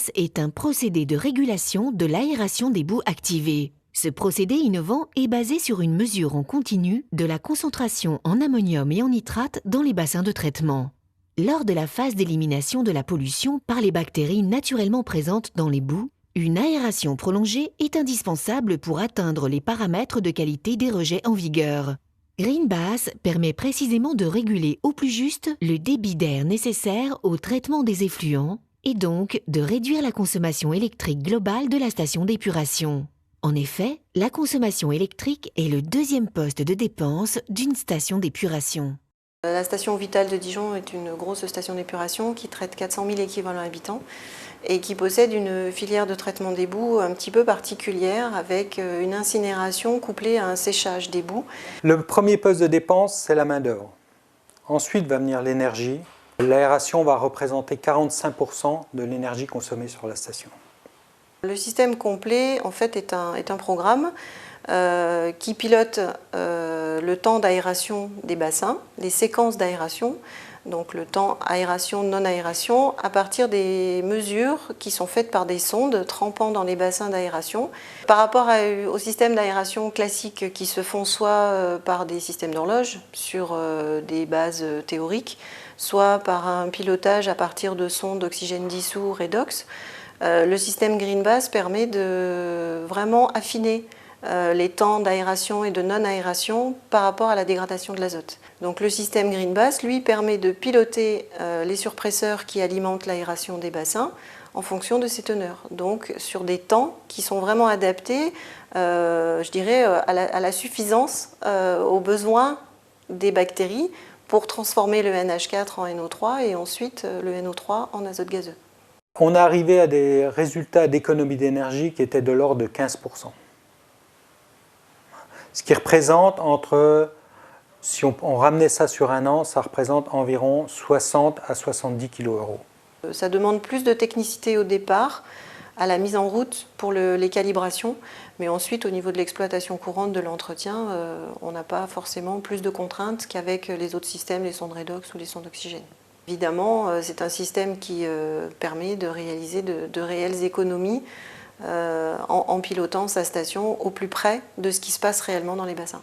Bass est un procédé de régulation de l'aération des boues activées. Ce procédé innovant est basé sur une mesure en continu de la concentration en ammonium et en nitrate dans les bassins de traitement. Lors de la phase d'élimination de la pollution par les bactéries naturellement présentes dans les boues, une aération prolongée est indispensable pour atteindre les paramètres de qualité des rejets en vigueur. Green Bass permet précisément de réguler au plus juste le débit d'air nécessaire au traitement des effluents et donc de réduire la consommation électrique globale de la station d'épuration. En effet, la consommation électrique est le deuxième poste de dépense d'une station d'épuration. La station Vitale de Dijon est une grosse station d'épuration qui traite 400 000 équivalents habitants et qui possède une filière de traitement des boues un petit peu particulière avec une incinération couplée à un séchage des boues. Le premier poste de dépense, c'est la main-d'œuvre. Ensuite va venir l'énergie. L'aération va représenter 45% de l'énergie consommée sur la station. Le système complet en fait, est un programme qui pilote le temps d'aération des bassins, les séquences d'aération, donc le temps aération, non-aération, à partir des mesures qui sont faites par des sondes trempant dans les bassins d'aération. Par rapport au système d'aération classique qui se font soit par des systèmes d'horloge sur des bases théoriques, soit par un pilotage à partir de sondes d'oxygène dissous redox, le système Green Bass permet de vraiment affiner les temps d'aération et de non-aération par rapport à la dégradation de l'azote. Donc le système Green Bass, lui, permet de piloter les surpresseurs qui alimentent l'aération des bassins en fonction de ces teneurs. Donc sur des temps qui sont vraiment adaptés, je dirais, à la suffisance, aux besoins des bactéries pour transformer le NH4 en NO3 et ensuite le NO3 en azote gazeux. On est arrivé à des résultats d'économie d'énergie qui étaient de l'ordre de 15%. Ce qui représente si on ramenait ça sur un an, ça représente environ 60 à 70 kg/h. Ça demande plus de technicité au départ, à la mise en route pour les calibrations, mais ensuite au niveau de l'exploitation courante de l'entretien, on n'a pas forcément plus de contraintes qu'avec les autres systèmes, les sondes redox ou les sondes d'oxygène. Évidemment, c'est un système qui permet de réaliser de réelles économies en pilotant sa station au plus près de ce qui se passe réellement dans les bassins.